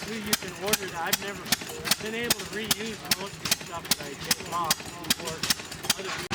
too, you can order that. I've never been able to reuse most of the stuff that I take off for other people.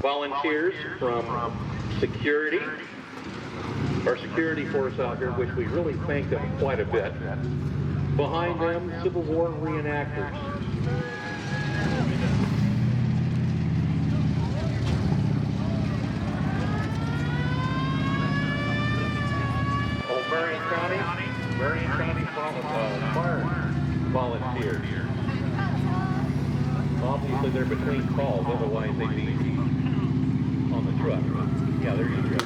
Volunteers from security, our security force out here, which we really thank them quite a bit. Behind them, Civil War reenactors. Marion County fire volunteers. Obviously they're between calls, otherwise they'd be on the truck. Yeah, there you go.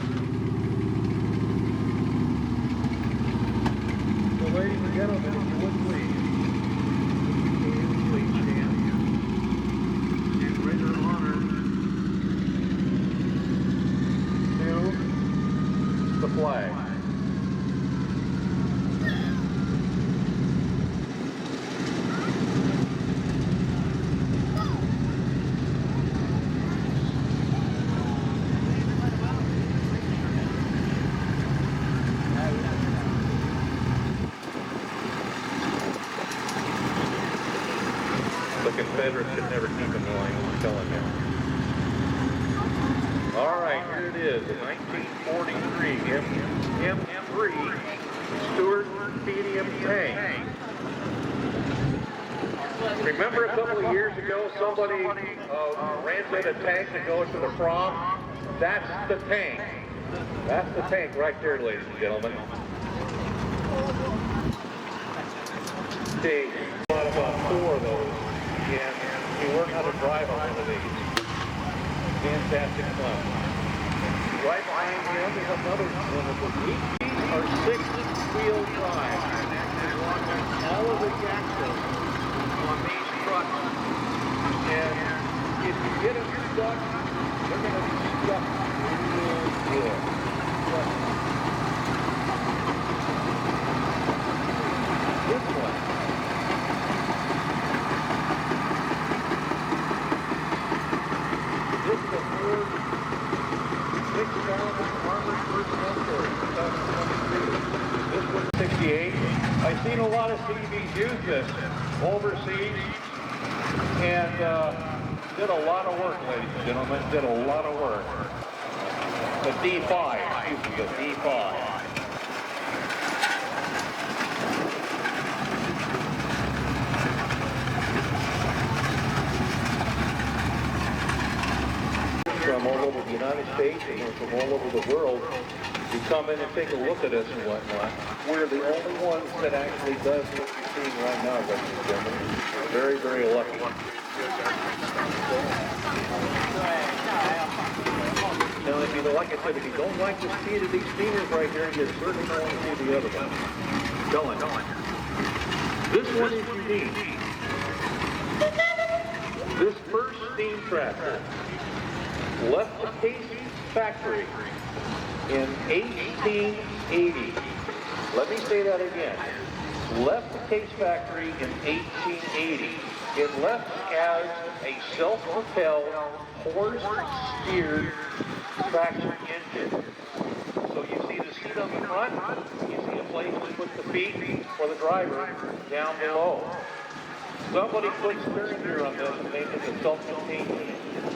So ladies and gentlemen, if you would please stand and render honor to the flag. The Confederates should never keep them going, I'm telling you. All right, here it is, the 1943 M3 Stewart Medium tank. Remember a couple of years ago, somebody rented a tank to go to the prom? That's the tank. That's the tank right there, ladies and gentlemen. See, about 4 of those. And you learn how to drive on one of these. Fantastic fun. Right behind him is another one of them. These are 6-wheel drive. All of the axles lot of CVs use this overseas and did a lot of work, ladies and gentlemen. Did a lot of work. The D5, excuse me, the D5. From all over the United States and from all over the world to come in and take a look at us and whatnot. We're the only ones that actually does what you're seeing right now, ladies and gentlemen. We're very, very lucky. Now, if you, like I said, if you don't like the speed of these steamers right here, you certainly don't want to see the other one. Going. This one is unique. This first steam tractor left the Case factory in 1880. Let me say that again. Left the Case factory in 1880. It left as a self-propelled, horse-steered traction engine. So you see the seat on the front, you see a place to put the feet for the driver down below. Somebody put steering gear on this and made it a self-contained.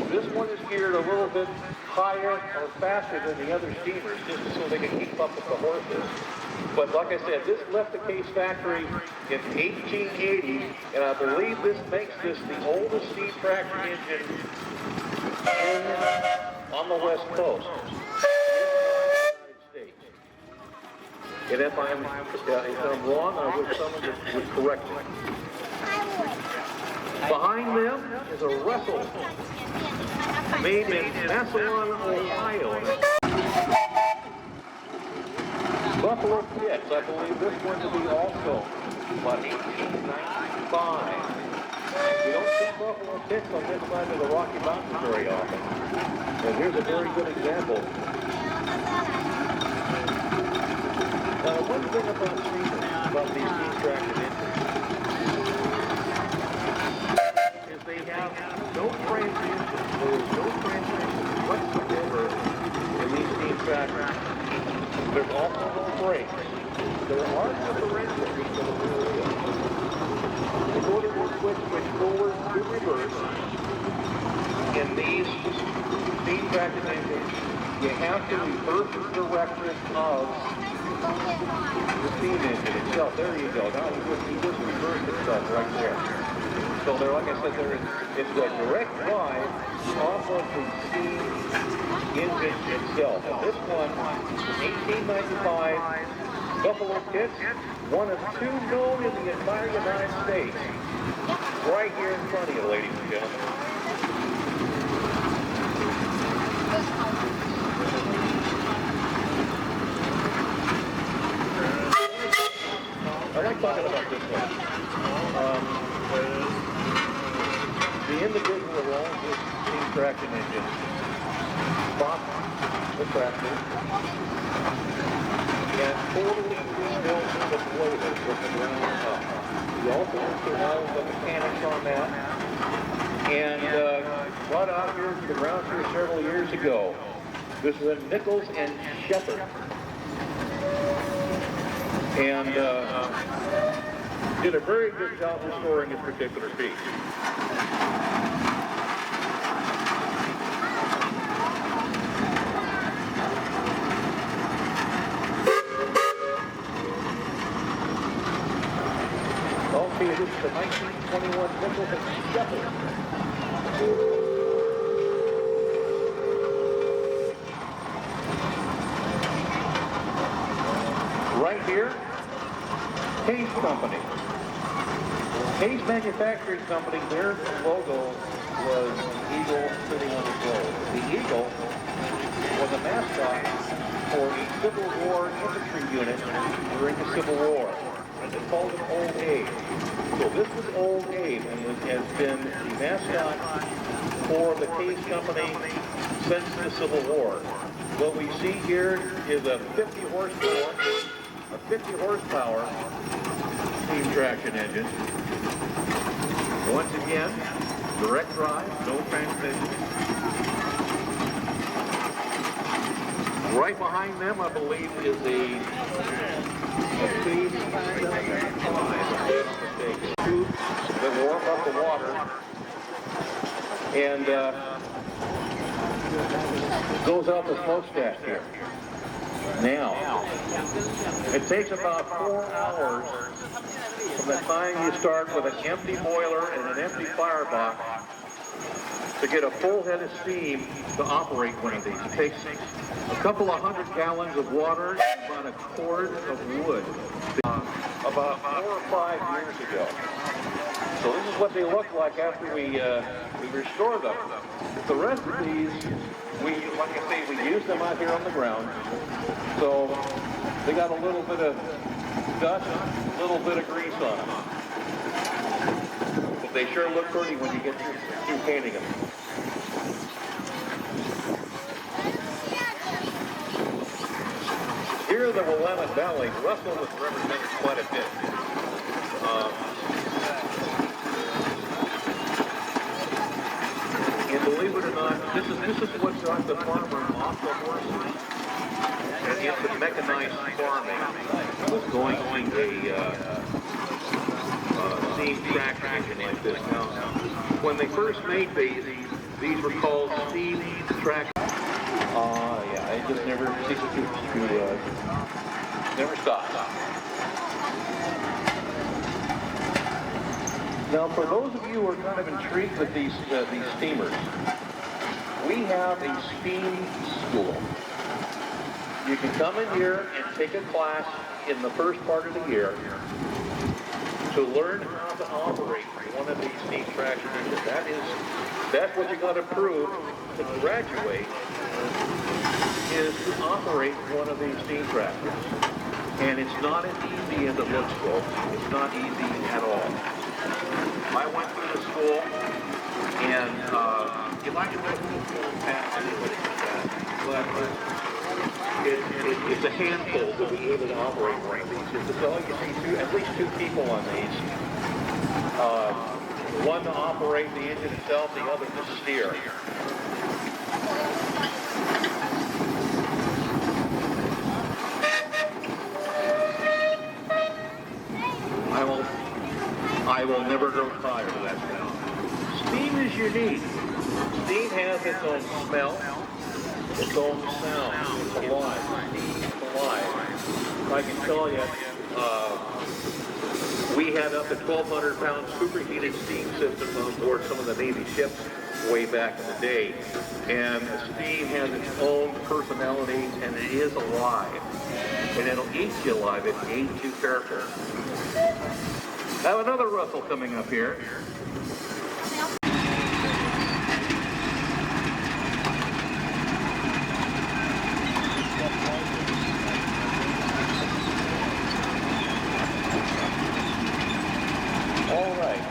This one is geared a little bit higher or faster than the other steamers, just so they can keep up with the horses. But like I said, this left the Case factory in 1880, and I believe this makes this the oldest steam traction engine on the West Coast. And if I'm wrong, I wish someone would correct me. Behind them is a Russell, made in Massillon, Ohio. Buffalo Pits, I believe this one to be also about 1895. You don't see Buffalo Pits on this side of the Rocky Mountains very often. And here's a very good example. Now, one thing about steamers, about these steam traction engines, is they have no transmission. There is no transmission whatsoever in these steam tractors. There's also no brakes. There are differentials for the rear wheel. In order to switch forward to reverse in these steam traction engines, you have to reverse the direction of the steam engine itself. There you go. Now he just reversed itself right there. So there, like I said, it's a direct drive off of the steam engine itself. And this one, 1895, Buffalo Pits, one of two known in the entire United States. Right here in front of you, ladies and gentlemen. I like talking about this one. The individual that owns this steam traction engine bought the tractor and totally rebuilt the boiler from the ground up. He also put all the mechanics on that and brought out here to the ground here several years ago. This is a Nichols and Shepard. And did a very good job restoring this particular piece. Okay, this is the 1921 Nichols and Shepard. Right here, Case Company. Case Manufacturing Company, their logo was an eagle sitting on the globe. The eagle was a mascot for a Civil War infantry unit during the Civil War. And they called it Old Abe. So this was Old Abe, and it has been the mascot for the Case Company since the Civil War. What we see here is a 50 horsepower steam traction engine. Once again, direct drive, no transmission. Right behind them, I believe, is a tubes that warm up the water and goes out the smokestack here. Now, it takes about 4 hours from the time you start with an empty boiler and an empty firebox to get a full head of steam to operate one of these. It takes a couple of 100 gallons of water and about a cord of wood. About 4 or 5 years ago. So this is what they look like after we restore them. The rest of these, like I say, we use them out here on the ground. So they got a little bit of dust, a little bit of grease on them. But they sure look pretty when you get through painting them. Here in the Willamette Valley, Russell was represented quite a bit. And believe it or not, this is what got the farmer off the horses and into mechanized farming. Was going to a steam traction engine like this. Now, when they first made these were called steam traction. Yeah, it just never ceases to never stops. Now, for those of you who are kind of intrigued with these steamers, we have a steam school. You can come in here and take a class in the first part of the year to learn how to operate one of these steam traction engines. That's what you got to prove to graduate, is to operate one of these steam tractors. And it's not as easy as it looks, folks. It's not easy at all. I went through the school, and if I could pass anybody like that, but it's a handful to be able to operate one of these. It's all you see, at least 2 people on these. One to operate the engine itself, the other to steer. I will never grow tired of that sound. Steam is unique. Steam has its own smell, its own sound. It's alive. It's alive. I can tell you, we had up to 1,200-pound superheated steam systems on board some of the Navy ships way back in the day. And steam has its own personality, and it is alive. And it'll eat you alive if you ain't too careful. Now another Russell coming up here. All right.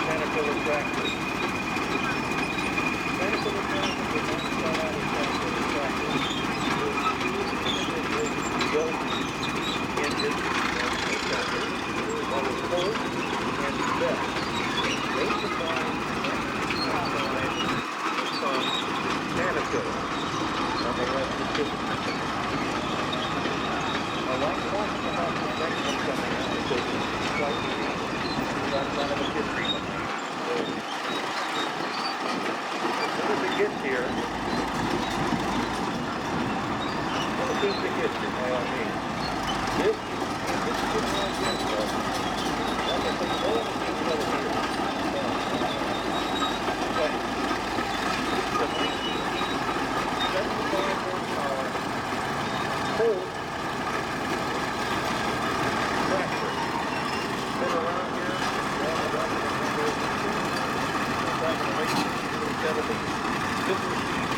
Caterpillar tractor. This is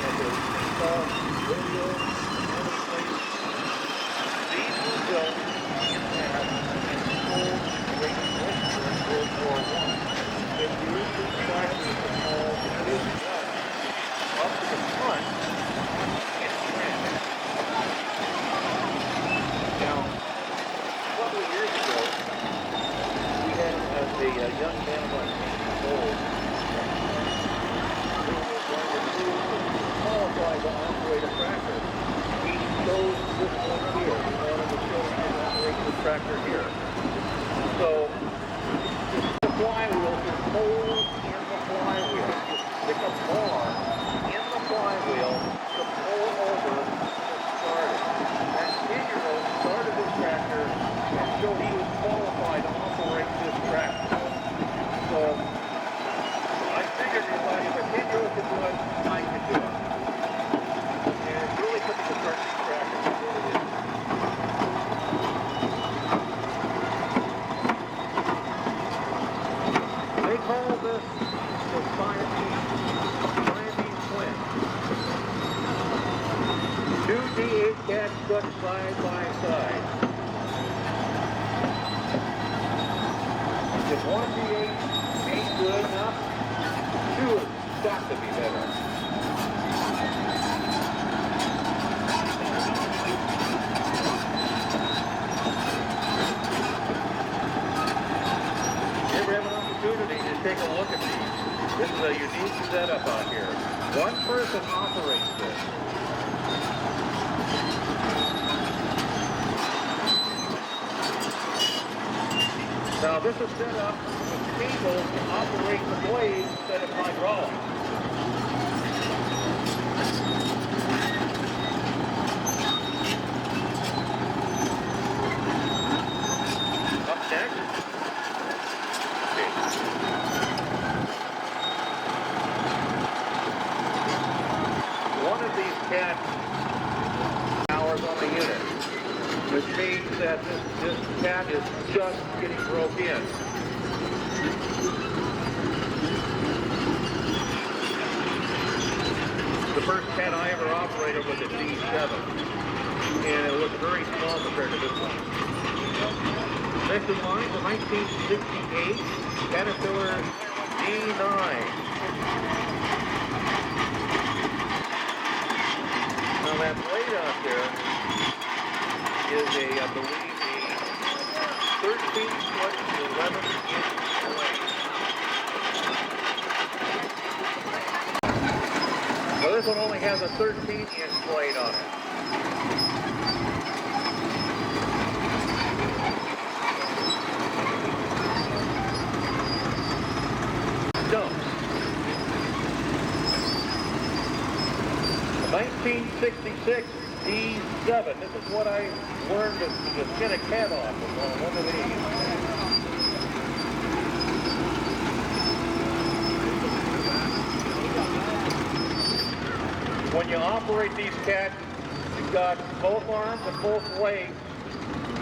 tractor here. So the flywheel is pulled in the flywheel. Stick a bar in the flywheel to pull over to start it. That 10-year-old started this tractor and showed he was qualified to operate this tractor. So I figured if a 10-year-old could do it, I could do it. And it's really putting the start this tractor. That's what it is. They call this the Siamese twin. Two D8 cats stuck side by side. If one D8 ain't good enough, two has got to be better. Take a look at these. This is a unique setup out here. One person operates this. Now this is set up with cables to operate the blades instead of hydraulics. Up next. Cat hours on the unit, which means that this cat is just getting broke in. The first cat I ever operated was a D7, and it was very small compared to this one. Next in line, the 1968 Caterpillar D9. Now that blade out there is I believe, a 13-foot, 11-inch blade. Well, this one only has a 13-inch blade on it. Dumps. 1966 D7. This is what I learned to skin a cat off with on one of these. When you operate these cats, you've got both arms and both legs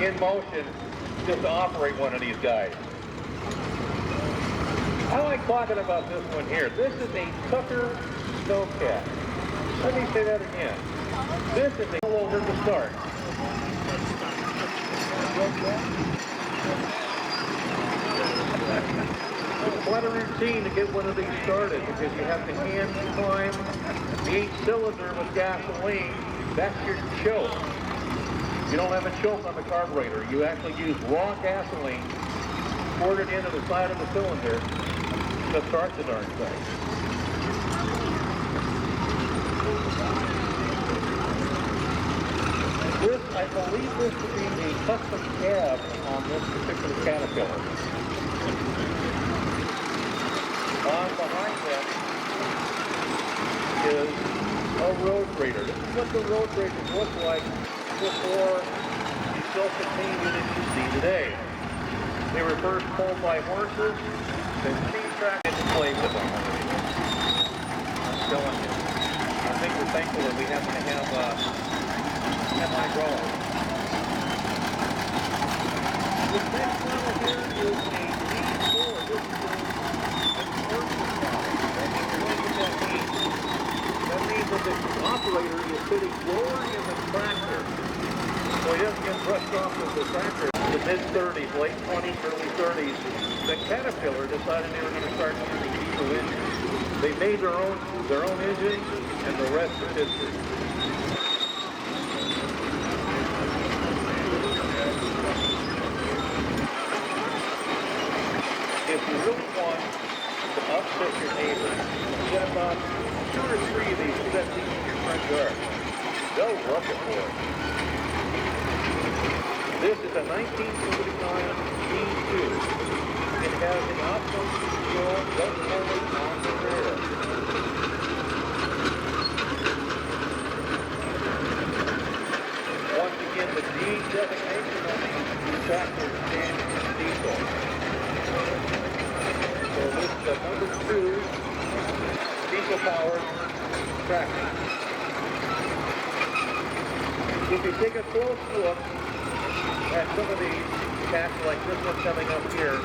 in motion just to operate one of these guys. I like talking about this one here. This is a Tucker Snowcat. Let me say that again. This is a over to start. It's quite a routine to get one of these started because you have to hand climb the 8-cylinder with gasoline. That's your choke. You don't have a choke on the carburetor. You actually use raw gasoline poured into the side of the cylinder to start the darn thing. This, I believe this to be a custom cab on this particular Caterpillar. On behind them is a road grader. This is what the road graders look like before the self-contained units you see today. They were first pulled by horses, then steam track and played with them. I'm telling you. I think we're thankful that we happen to have hydraulics. This next model here is a D4. This is a commercial model. That means that the operator is sitting lower in the tractor, so he doesn't get brushed off with the tractor. In the mid-30s, late 20s, early 30s, the Caterpillar decided they were going to start using diesel engines. They made their own engines, and the rest is history. If you really want to upset your neighbor, get about 2 or 3 of these set in your front yard. They'll love it for it. This is a 1939 D2. It has the option to go just only on the rear. Once again, the D designation on these tractors stands for diesel. So this is the number 2 diesel-powered tractor. If you take a close look at some of these cats like this one coming up here,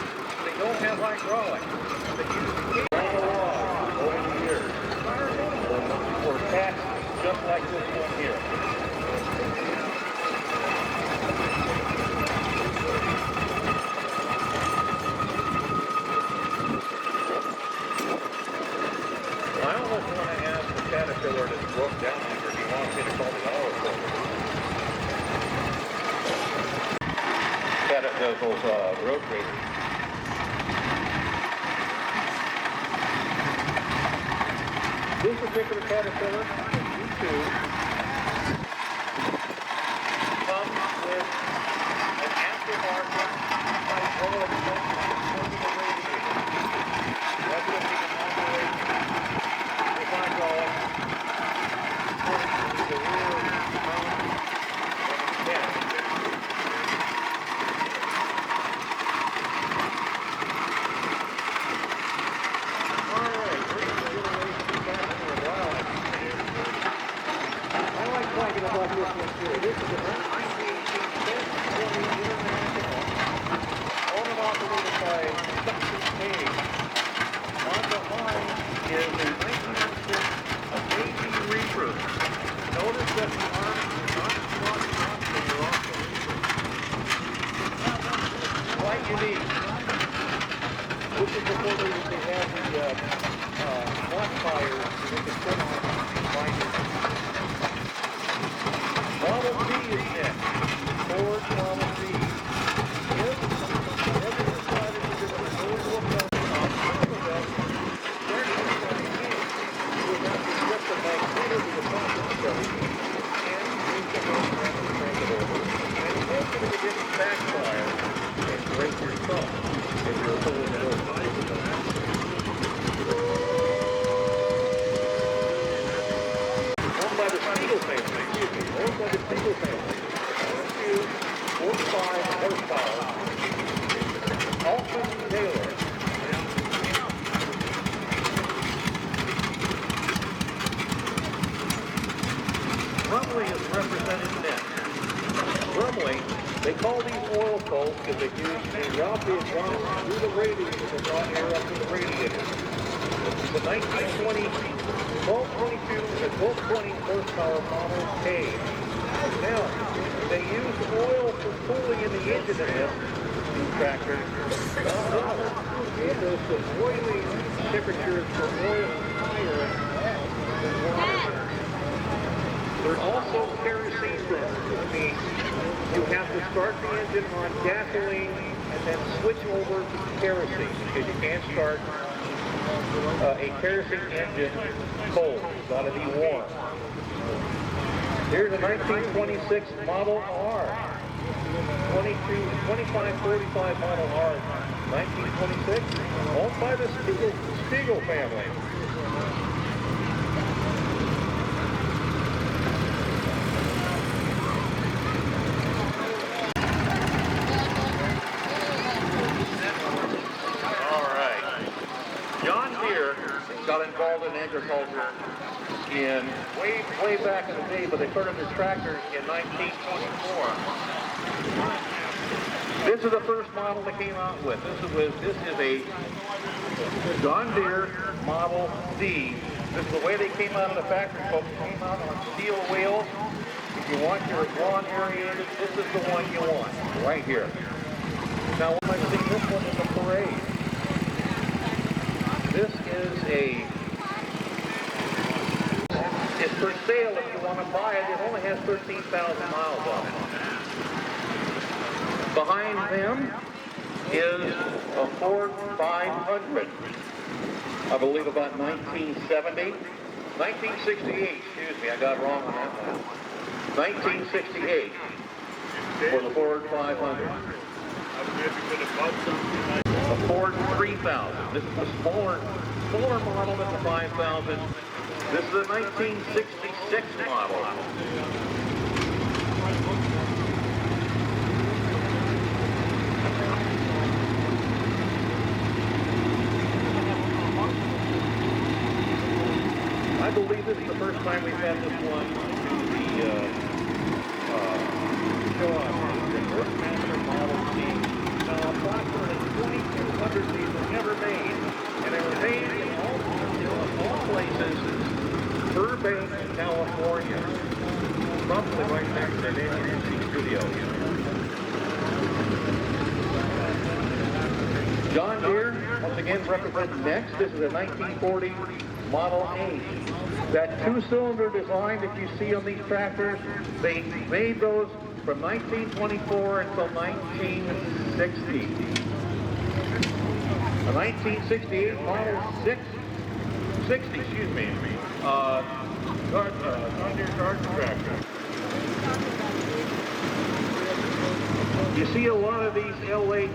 they don't have hydraulics. They use analog over the years. For cats just like this one here. I almost want to ask the Caterpillar that's broke down here if he wants me to call the auto service. Those road graders. This particular Caterpillar, D2, comes with an aftermarket hydraulic radiator. That's what you can operate with hydraulic to the rear mount and cab. About this one here. This is a 1918 International, owned and operated by Dr. Page. On the line is a 1906 AD Reaper. Notice that the arms are not squatting up, they are off the Reaper. Quite unique. This is before they had the modifiers that they could put on binders. Model D is next. Ford Model D. If ever decided to do an overlook on top of that, they're not going to use. You would have to set the magnetic to the top of the belly and use the hand to crank it over. And hopefully it didn't backfire and break your thumb if you're pulling it over. Owned by the Spiegel family. Owned by the Spiegel family. 45 horsepower. Alton Taylor. Brumley is represented next. Brumley, they call these oil coals because they use a rotary exhaust through the radiator to draw air up to the radiator. The 1920 1222 and 1220 horsepower Model K. Now, they use oil for cooling in the engine of these tractors. There's some boiling temperatures for oil higher than water. There's also kerosene burns, which means you have to start the engine on gasoline and then switch over to kerosene because you can't start a kerosene engine cold. It's got to be warm. Here's a 1926 Model R. 2545 Model R. 1926. Owned by the Spiegel family. Got involved in agriculture in way back in the day, but they started their tractors in 1924. This is the first model they came out with. This is a John Deere Model D. This is the way they came out of the factory, folks. They came out on steel wheels. If you want your lawn aerated, this is the one you want, right here. Now, when I've seen this one in the parade, this is it's for sale if you want to buy it. It only has 13,000 miles on it. Behind them is a Ford 500. I believe about 1970. 1968, excuse me, I got wrong on that one. 1968. for the Ford 500. The Ford 3000. This is a smaller model than the 5000. This is a 1966 model. I believe this is the first time we've had this one to the show off the Workmaster Model T. Now, approximately 2,200 of these were never made, and they were made in all places, Burbank, California, probably right next to the NBC studio. John Deere, once again, represented next. This is a 1940 Model 8. That two-cylinder design that you see on these tractors, they made those from 1924 until 1960. A 1968 Model 60, excuse me, John Deere garden tractor. You see a lot of these L8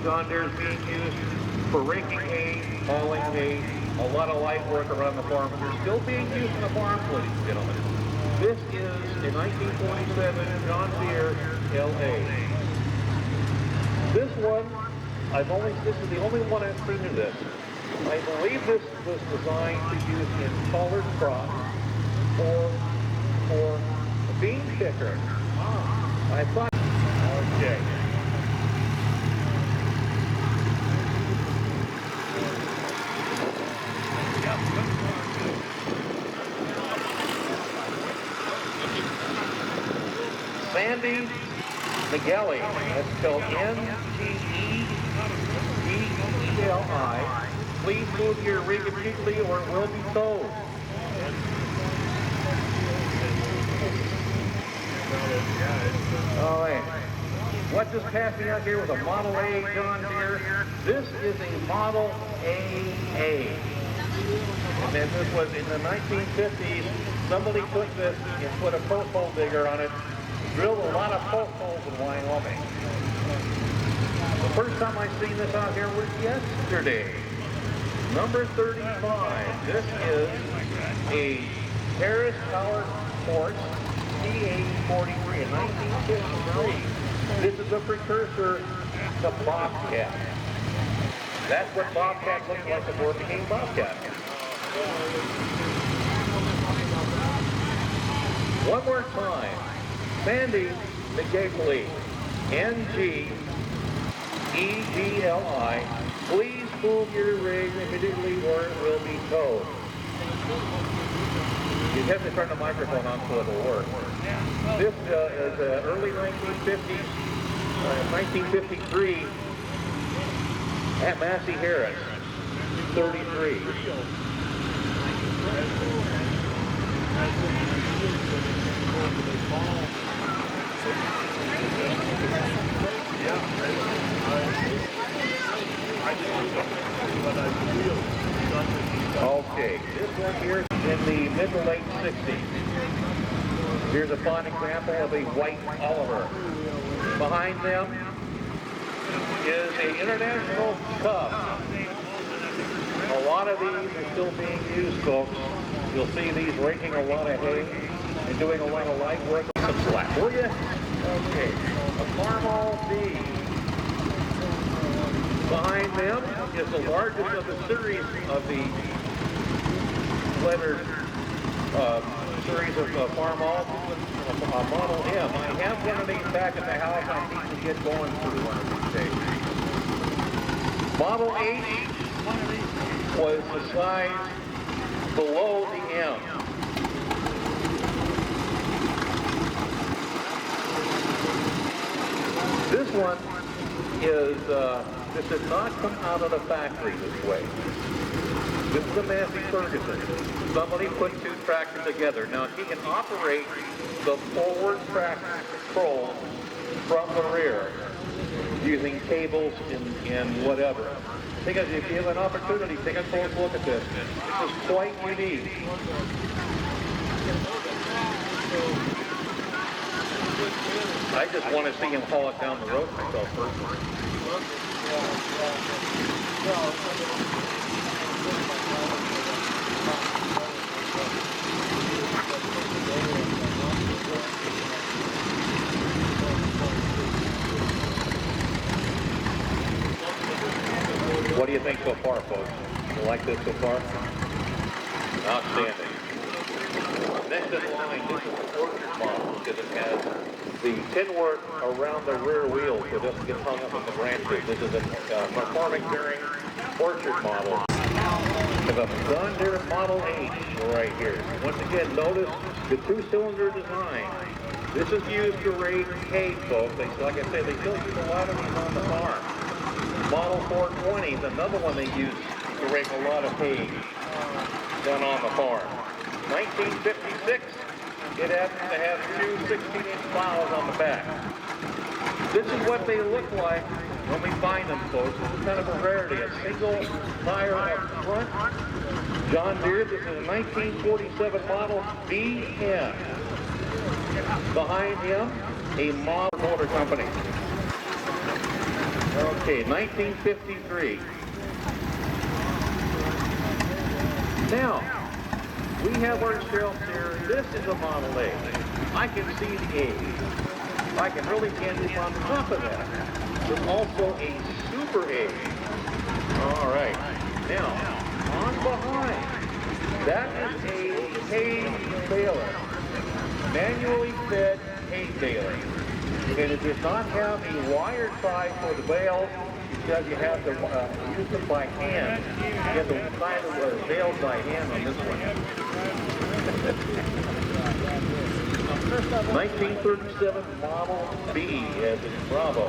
John Deeres being used for raking hay, hauling hay, a lot of light work around the farm, and they're still being used in the farm, ladies and gentlemen. This is a 1947 John Deere LA. This one, this is the only one I've seen of this. I believe this was designed to use in collared crops or a bean picker. I thought, okay. Sandy McGelli, that's spelled N-G-E-E-L-I. Please move your rig immediately or it will be towed. All right. What just passed me out here was a Model A John Deere. This is a Model AA. And then this was in the 1950s. Somebody took this and put a post hole digger on it. Drilled a lot of post holes in Wyoming. The first time I seen this out here was yesterday. Number 35. This is a Harris Power Sports CA43 in 1953. This is a precursor to Bobcat. That's what Bobcat looked like before it became Bobcat. One more time. Sandy McGegli, N-G-E-G-L-I. Please move your rig immediately or it will be towed. You have to turn the microphone on so it'll work. This is early 1950s, 1953 at Massey Harris, 33. Okay, this one here in the mid to late 60s. Here's a fine example of a white Oliver. Behind them is an International Cub. A lot of these are still being used, folks. You'll see these raking a lot of hay and doing a lot of light work. Some slack, will you? Okay, a Farmall B. Behind them is the largest of the series of the lettered series of Farmall, Model M. I have one of these back at the house. I need to get going through one of these days. Model 8 was the size below the M. This one is, this did not come out of the factory this way. This is a Massey Ferguson. Somebody put two tractors together. Now he can operate the forward tractor control from the rear using cables and whatever. If you have an opportunity, take a close look at this. This is quite unique. I just want to see him haul it down the road myself personally. What do you think so far, folks? You like this so far? Outstanding. Next in line, this is the Orchard model because it has the tin work around the rear wheel so it doesn't get hung up in the branches. This is a McCormick bearing Orchard model. We have a John Deere Model H right here. Once again, notice the two-cylinder design. This is used to raise hay, folks. Like I said, they still use a lot of these on the farm. Model 420 is another one they use to rake a lot of hay done on the farm. 1956, it happens to have two 16-inch plows on the back. This is what they look like when we find them, folks. This is kind of a rarity. A single tire up front. John Deere, this is a 1947 model BN. Behind him, a model motor company. Okay, 1953. Now, we have our shelf here. This is a Model A. I can see the A. I can really get it on top of that. There's also a Super A. All right. Now, on behind, that is a hay baler. Manually fed hay baler. And it does not have a wire tie for the bales because you have to use it by hand. You have to tie the bales by hand on this one. 1937 Model B as in Bravo.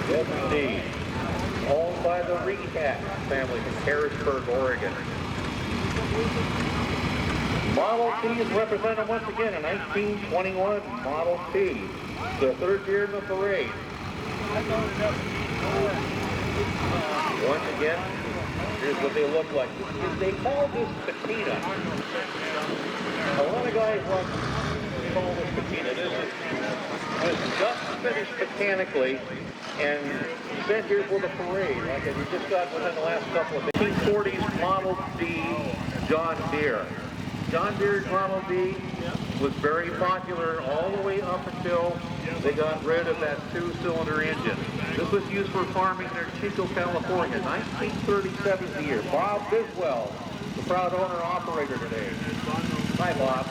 Yes, owned by the Rehat family from Harrisburg, Oregon. Model T is represented once again in 1921 Model T, the third year in the parade. Once again, here's what they look like. They call this patina. A lot of guys call this patina. This is just finished mechanically and sent here for the parade. Like we just got within the last couple of days. 1940s Model D John Deere. John Deere's Model D was very popular all the way up until they got rid of that two-cylinder engine. This was used for farming near Chico, California, 1937 year. Bob Biswell, the proud owner-operator today. Hi, Bob.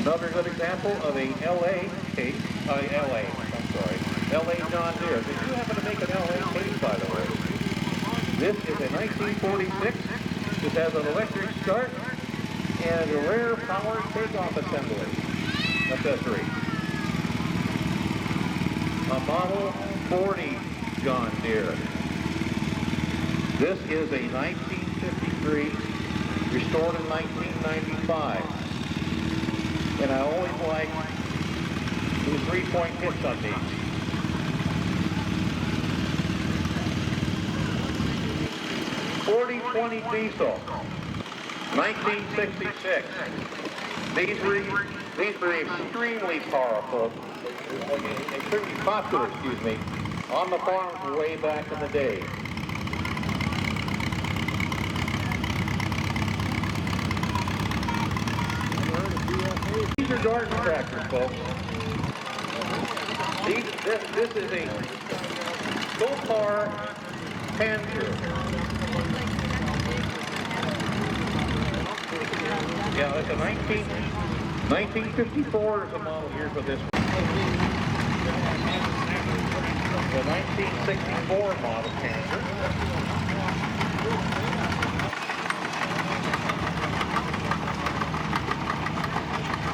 Another good example of a LA case, LA John Deere. They do happen to make an LA case, by the way. This is a 1946. This has an electric start and a rear power takeoff assembly accessory. A Model 40 John Deere. This is a 1953, restored in 1995. And I always like the 3-point hits on these. .40-20 diesel, 1966. These were extremely powerful, extremely popular, excuse me, on the farms way back in the day. These are garden tractors, folks. This is a Gopar Panzer. Yeah, that's a 1954 is the model here for this one. The 1964 model Panzer.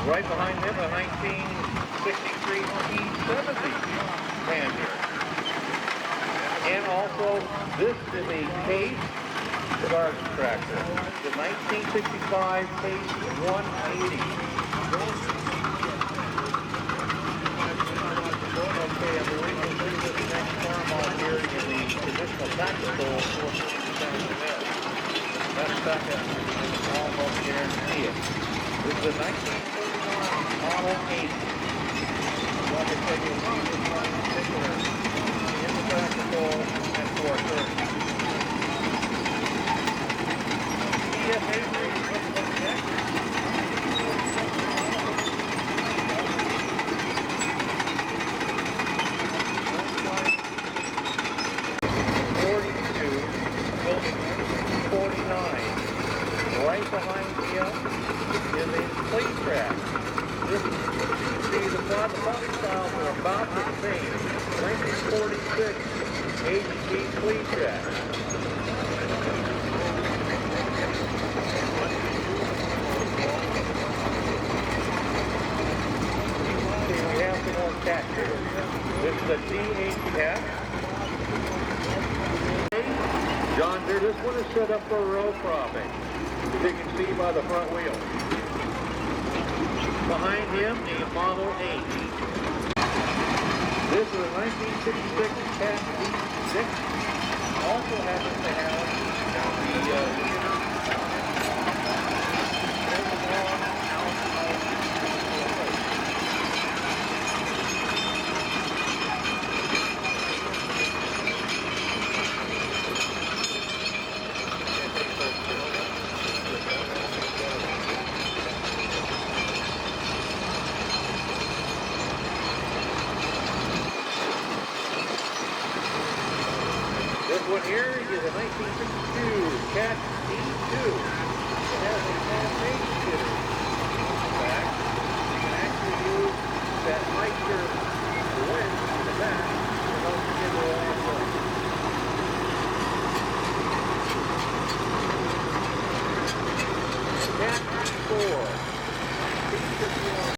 Right behind them, a 1963 T70 Panzer. And also, this is a Case garden tractor, the 1965 Case 180. Okay, I believe we'll move to the next farm on here in the traditional tactical portion of the mill. That's back at almost guarantee it. This is a 1939 Model 8. Like I said, you'll see this one in particular in the practical at 430. TSA rating, let's look next. Right behind me is a plate track. This, see, the body styles are about the same. 1946 HD plate track. See, we have some more cat here. This is a DH cat. John Deere, this one is set up for row cropping, as you can see by the front wheel. Behind him, a Model 8. This is a 1966 Cat D6. Also happens to have